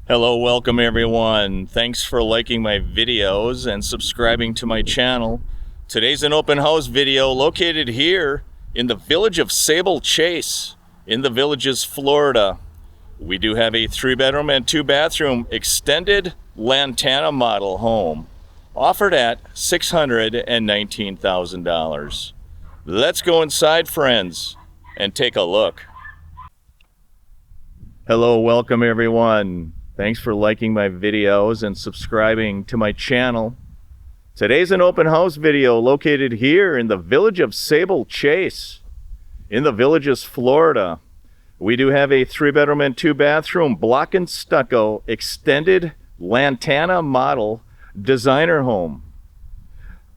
Hello, welcome everyone. Thanks for liking my videos and subscribing to my channel. Today's an open house video located here in the village of Sable Chase in the Villages, Florida. We do have a 3-bedroom and 2-bathroom extended Lantana model home offered at $619,000. Let's go inside, friends, and take a look. Hello, welcome everyone. Thanks for liking my videos and subscribing to my channel. Today's an open house video located here in the village of Sable Chase in the Villages, Florida. We do have a 3-bedroom and 2-bathroom block and stucco extended Lantana model designer home.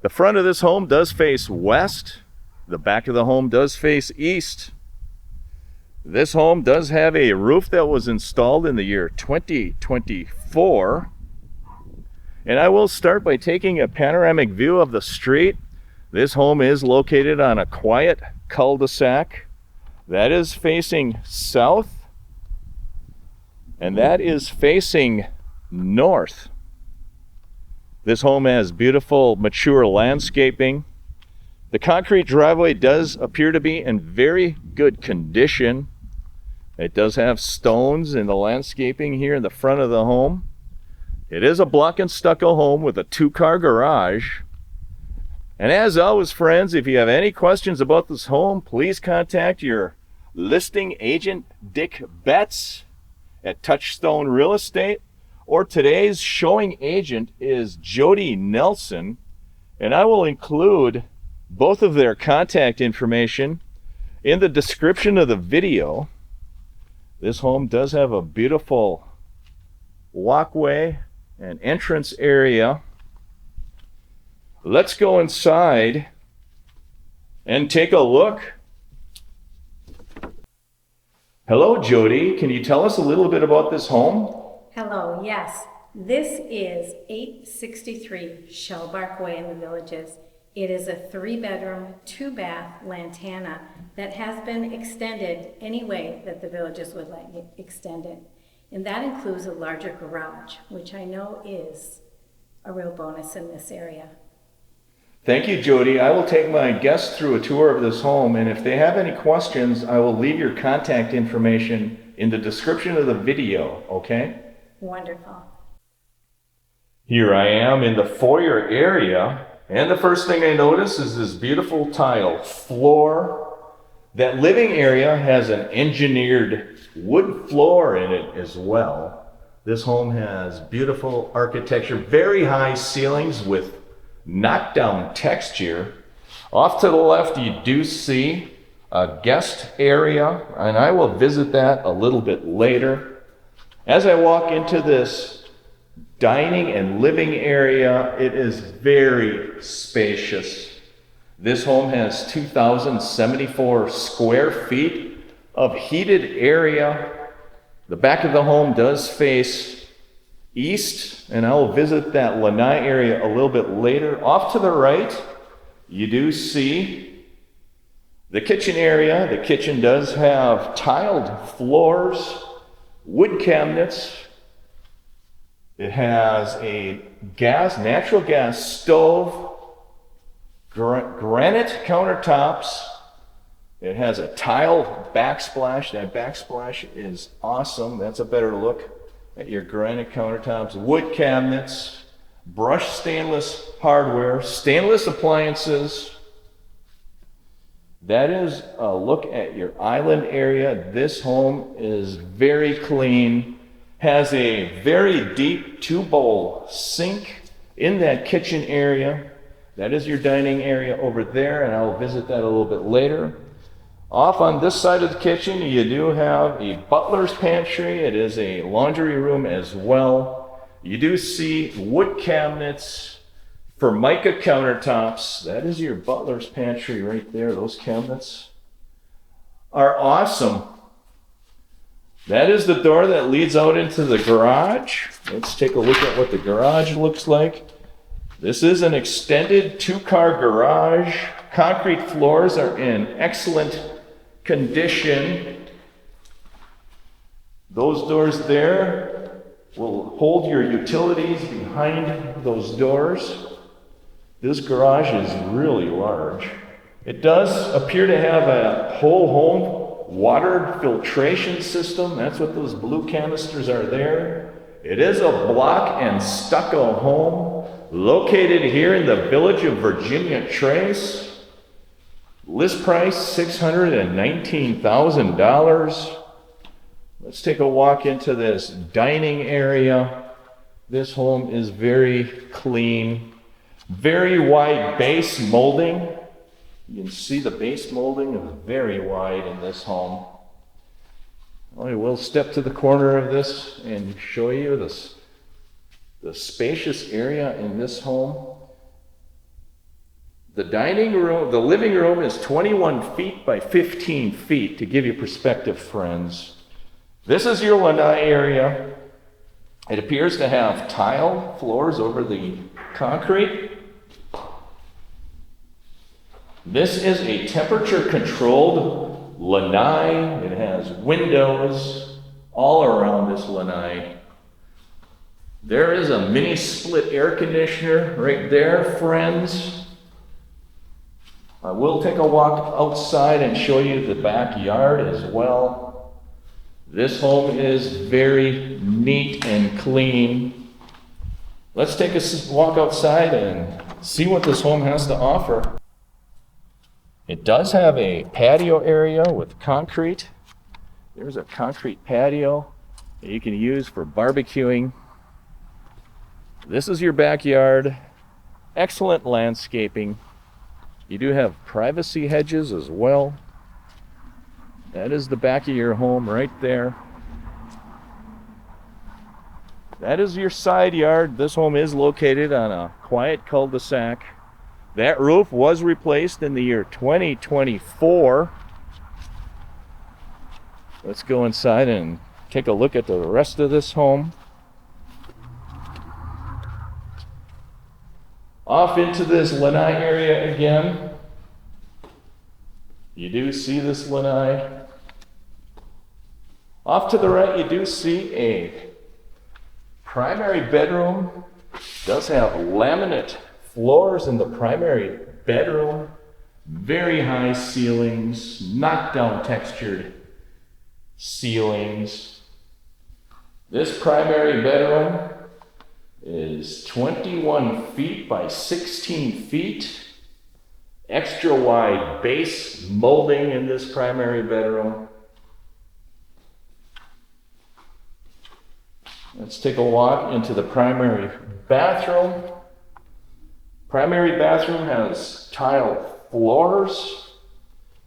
The front of this home does face west. The back of the home does face east. This home does have a roof that was installed in the year 2024. And I will start by taking a panoramic view of the street. This home is located on a quiet cul-de-sac that is facing south, and that is facing north. This home has beautiful, mature landscaping. The concrete driveway does appear to be in very good condition. It does have stones in the landscaping here in the front of the home. It is a block and stucco home with a 2-car garage. And as always, friends, if you have any questions about this home, please contact your listing agent, Dick Betts, at Touchstone Real Estate, or today's showing agent is Jodi Nelson, and I will include both of their contact information in the description of the video. This home does have a beautiful walkway and entrance area. Let's go inside and take a look. Hello, Jodi. Can you tell us a little bit about this home? Hello, yes. This is 863 Shellbark Way in the Villages. It is a 3-bedroom, 2-bath Lantana that has been extended any way that the Villages would like it extended. And that includes a larger garage, which I know is a real bonus in this area. Thank you, Jodi. I will take my guests through a tour of this home, and if they have any questions, I will leave your contact information in the description of the video, okay? Wonderful. Here I am in the foyer area. And the first thing I notice is this beautiful tile floor. That living area has an engineered wood floor in it as well. This home has beautiful architecture, very high ceilings with knockdown texture. Off to the left, you do see a guest area, and I will visit that a little bit later. As I walk into this dining and living area, it is very spacious. This home has 2,074 square feet of heated area. The back of the home does face east, and I will visit that lanai area a little bit later. Off to the right, you do see the kitchen area. The kitchen does have tiled floors, wood cabinets. It has a natural gas stove, granite countertops. It has a tile backsplash. That backsplash is awesome. That's a better look at your granite countertops. Wood cabinets, brushed stainless hardware, stainless appliances. That is a look at your island area. This home is very clean. Has a very deep 2-bowl sink in that kitchen area. That is your dining area over there, and I'll visit that a little bit later. Off on this side of the kitchen, you do have a butler's pantry. It is a laundry room as well. You do see wood cabinets, Formica countertops. That is your butler's pantry right there. Those cabinets are awesome. That is the door that leads out into the garage. Let's take a look at what the garage looks like. This is an extended 2-car garage. Concrete floors are in excellent condition. Those doors there will hold your utilities behind those doors. This garage is really large. It does appear to have a whole home water filtration system. That's what those blue canisters are there. It is a block and stucco home located here in the village of Virginia Trace. List price $619,000. Let's take a walk into this dining area. This home is very clean, very wide base molding. You can see the base molding is very wide in this home. I will step to the corner of this and show you the spacious area in this home. The dining room, the living room is 21 feet by 15 feet to give you perspective, friends. This is your lanai area. It appears to have tile floors over the concrete. This is a temperature-controlled lanai. It has windows all around this lanai. There is a mini split air conditioner right there, friends. I will take a walk outside and show you the backyard as well. This home is very neat and clean. Let's take a walk outside and see what this home has to offer. It does have a patio area with concrete. There's a concrete patio that you can use for barbecuing. This is your backyard. Excellent landscaping. You do have privacy hedges as well. That is the back of your home right there. That is your side yard. This home is located on a quiet cul-de-sac. That roof was replaced in the year 2024. Let's go inside and take a look at the rest of this home. Off into this lanai area again. You do see this lanai. Off to the right, you do see a primary bedroom. It does have laminate floors in the primary bedroom. Very high ceilings, knockdown textured ceilings. This primary bedroom is 21 feet by 16 feet. Extra wide base molding in this primary bedroom. Let's take a walk into the primary bathroom. Primary bathroom has tile floors,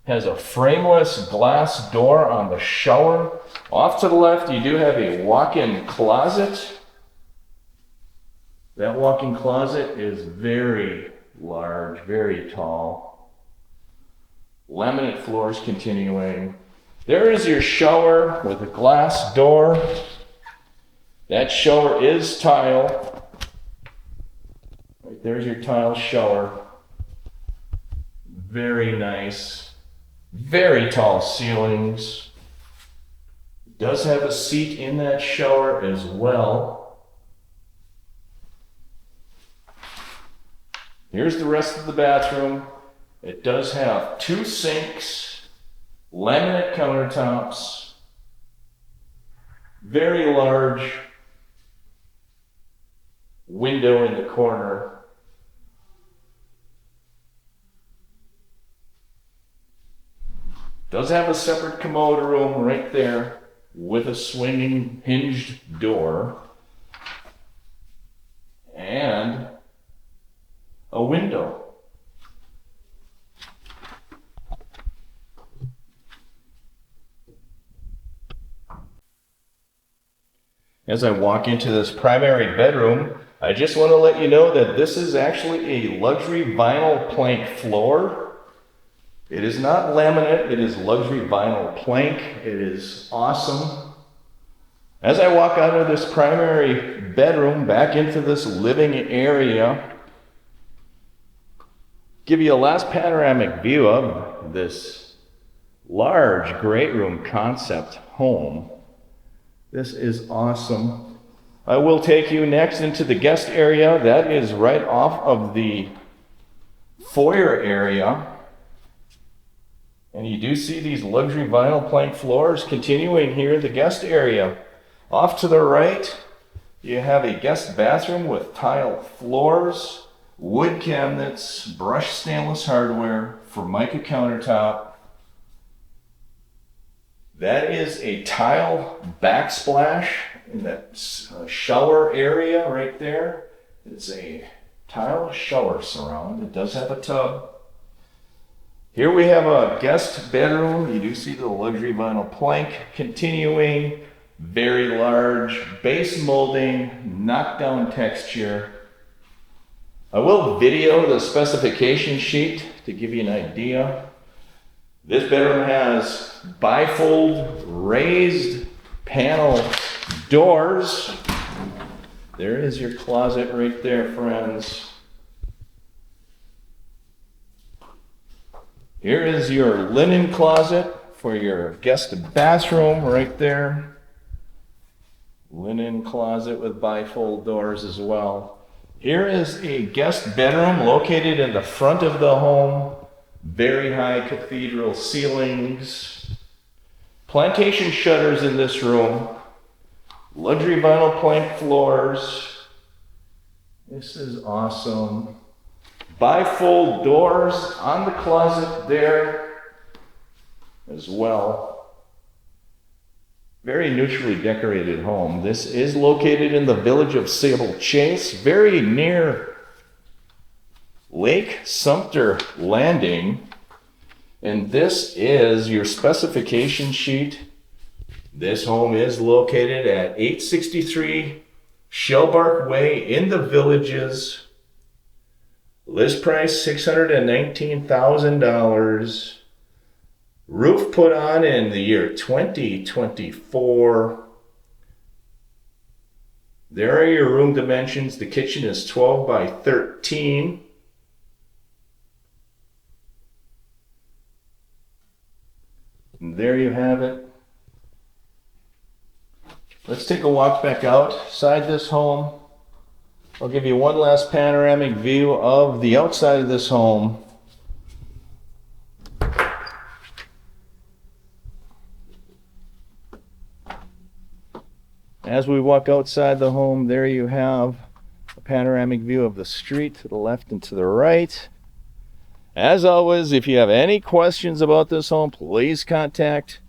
has a frameless glass door on the shower. Off to the left, you do have a walk-in closet. That walk-in closet is very large, very tall. Laminate floors continuing. There is your shower with a glass door. That shower is tile. Right there's your tile shower. Very nice. Very tall ceilings. It does have a seat in that shower as well. Here's the rest of the bathroom. It does have 2 sinks, laminate countertops, very large window in the corner. Does have a separate commode room right there with a swinging hinged door and a window. As I walk into this primary bedroom, I just want to let you know that this is actually a luxury vinyl plank floor. It is not laminate, it is luxury vinyl plank. It is awesome. As I walk out of this primary bedroom back into this living area, give you a last panoramic view of this large great room concept home. This is awesome. I will take you next into the guest area. That is right off of the foyer area. And you do see these luxury vinyl plank floors continuing here in the guest area. Off to the right, you have a guest bathroom with tile floors, wood cabinets, brushed stainless hardware, Formica countertop. That is a tile backsplash in that shower area right there. It's a tile shower surround. It does have a tub. Here we have a guest bedroom. You do see the luxury vinyl plank continuing. Very large base molding, knockdown texture. I will video the specification sheet to give you an idea. This bedroom has bifold raised panel doors. There is your closet right there, friends. Here is your linen closet for your guest bathroom right there. Linen closet with bifold doors as well. Here is a guest bedroom located in the front of the home. Very high cathedral ceilings. Plantation shutters in this room. Luxury vinyl plank floors. This is awesome. Bifold doors on the closet there as well. Very neutrally decorated home. This is located in the village of Sable Chase, very near Lake Sumter Landing. And this is your specification sheet. This home is located at 863 Shellbark Way in the Villages. List price $619,000. Roof put on in the year 2024. There are your room dimensions. The kitchen is 12 by 13. And there you have it. Let's take a walk back outside this home. I'll give you one last panoramic view of the outside of this home. As we walk outside the home, there you have a panoramic view of the street to the left and to the right. As always, if you have any questions about this home, please contact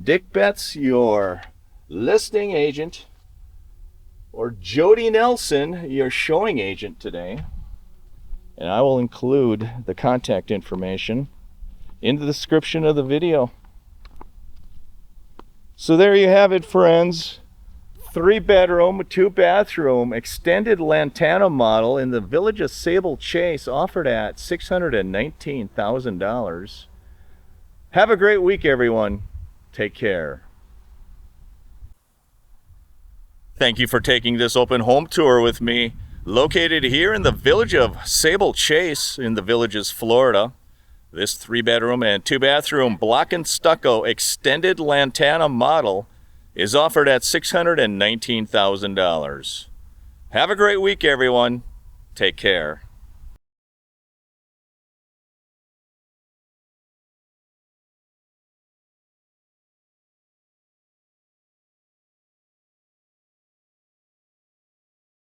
Dick Betts, your listing agent, or Jodi Nelson, your showing agent today. And I will include the contact information in the description of the video. So there you have it, friends. 3-bedroom, 2-bathroom, extended Lantana model in the village of Sable Chase, offered at $619,000. Have a great week, everyone. Take care. Thank you for taking this open home tour with me, located here in the village of Sable Chase in the Villages, Florida. This 3-bedroom and 2-bathroom block and stucco extended Lantana model is offered at $619,000. Have a great week, everyone. Take care.